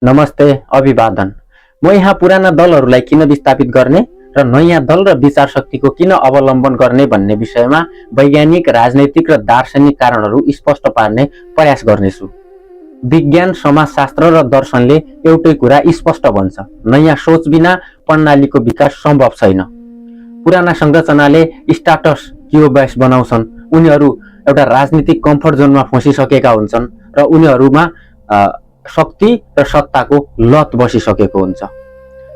नमस्ते, अभिवादन। म यहाँ पुराना दलहरूलाई किन विस्थापित गर्ने र नयाँ दल र विचार शक्तिको किन अवलम्बन गर्ने भन्ने विषयमा वैज्ञानिक, राजनैतिक र दार्शनिक कारणहरू स्पष्ट पार्ने प्रयास गर्नेछु। विज्ञान, समाजशास्त्र र दर्शनले एउटै कुरा स्पष्ट भन्छ, नयाँ सोच बिना प्रणालीको विकास सम्भव छैन। पुराना संरचनाले स्टाटस क्यो बेस बनाउँछन्, उनीहरू एउटा राजनीतिक कम्फर्ट जोनमा फँसिसकेका हुन्छन् र उनीहरूमा शक्ति र सत्ताको लत बसिसकेको हुन्छ।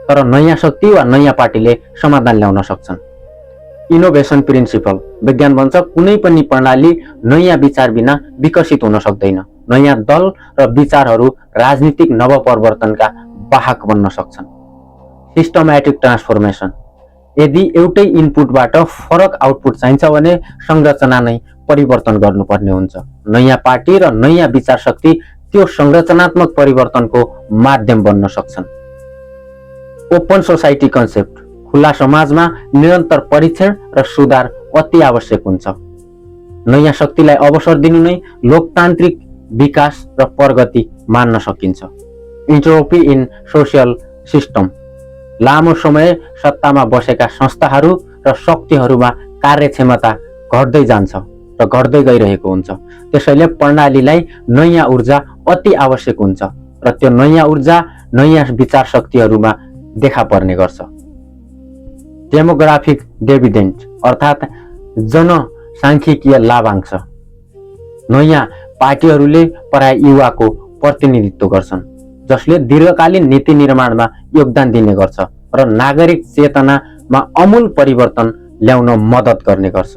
तर नयाँ शक्ति वा नयाँ पार्टीले समाधान ल्याउन सक्छन्। इनोभेसन प्रिन्सिपल, विज्ञान भन्छ कुनै पनि प्रणाली नयाँ विचार बिना विकसित हुन सक्दैन। नयाँ दल र विचारहरू राजनीतिक नवपरिवर्तनका वाहक बन्न सक्छन्। सिस्टमेटिक ट्रान्सफर्मेसन, यदि एउटै इनपुटबाट फरक आउटपुट चाहिन्छ भने संरचना नै परिवर्तन गर्नुपर्ने हुन्छ। नयाँ पार्टी र नयाँ विचार शक्ति त्यो संरचनात्मक परिवर्तनको माध्यम बन्न सक्छन्। ओपन सोसाइटी कन्सेप्ट, खुला समाजमा निरन्तर परीक्षण र सुधार अति आवश्यक हुन्छ। नयाँ शक्तिलाई अवसर दिनु नै लोकतान्त्रिक विकास र प्रगति मान्न सकिन्छ। इन्ट्रोपी इन सोसियल सिस्टम, लामो समय सत्तामा बसेका संस्थाहरू र शक्तिहरूमा कार्यक्षमता घट्दै जान्छ र घट्दै गइरहेको हुन्छ। त्यसैले प्रणालीलाई नयाँ ऊर्जा अति आवश्यक हुन्छ र त्यो नयाँ ऊर्जा नयाँ विचार शक्तिहरूमा देखा पर्ने गर्छ। डेमोग्राफिक डिभिडेन्ड अर्थात् जनसाङ्ख्यिकीय लाभांश, नयाँ पार्टीहरूले प्राय युवाको प्रतिनिधित्व गर्छन्, जसले दीर्घकालीन नीति निर्माणमा योगदान दिने गर्छ र नागरिक चेतनामा अमूल परिवर्तन ल्याउन मद्दत गर्ने गर्छ।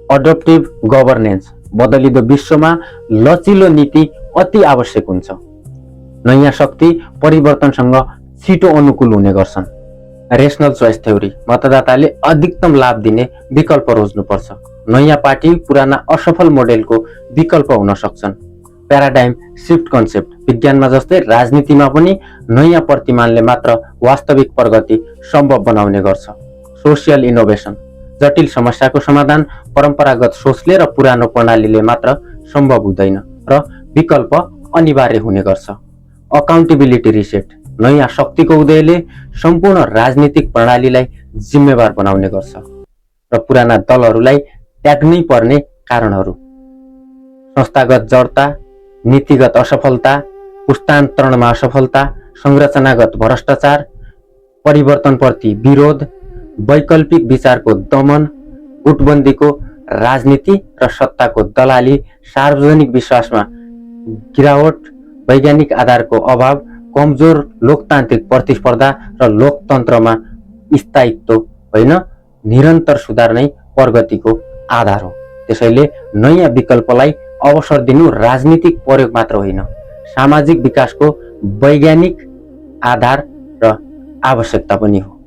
अडप्टिभ गभर्नेन्स, बदलिदो विश्वमा लचिलो नीति अति आवश्यक हुन्छ। नयाँ शक्ति परिवर्तनसँग छिटो अनुकूल हुने गर्छन्। रेशनल चोइस थ्योरी, मतदाताले अधिकतम लाभ दिने विकल्प रोज्नुपर्छ। नयाँ पार्टी पुराना असफल मोडेलको विकल्प हुन सक्छन्। प्याराडाइम शिफ्ट कन्सेप्ट, विज्ञानमा जस्तै राजनीतिमा पनि नयाँ प्रतिमानले मात्र वास्तविक प्रगति सम्भव बनाउने गर्छ। सोसियल इनोभेसन, जटिल समस्याको समाधान परम्परागत सोचले र पुरानो प्रणालीले मात्र सम्भव हुँदैन र विकल्प अनिवार्य हुने गर्छ। अकाउन्टेबिलिटी रिसेट, नयाँ शक्तिको उदयले सम्पूर्ण राजनीतिक प्रणालीलाई जिम्मेवार बनाउने गर्छ र पुराना दलहरूलाई त्याग्नै पर्ने कारणहरू, संस्थागत जडता, नीतिगत असफलता, पुस्तान्तरणमा असफलता, संरचनागत भ्रष्टाचार, परिवर्तनप्रति विरोध, वैकल्पिक विचारको दमन, गुटबन्दीको राजनीति र सत्ताको दलाली, सार्वजनिक विश्वासमा गिरावट, वैज्ञानिक आधारको अभाव, कमजोर लोकतान्त्रिक प्रतिस्पर्धा र लोकतन्त्रमा स्थायित्व होइन, निरन्तर सुधार नै प्रगतिको आधार हो। त्यसैले नयाँ विकल्पलाई अवसर दिनु राजनीतिक प्रयोग मात्र होइन, सामाजिक विकासको वैज्ञानिक आधार र आवश्यकता पनि हो।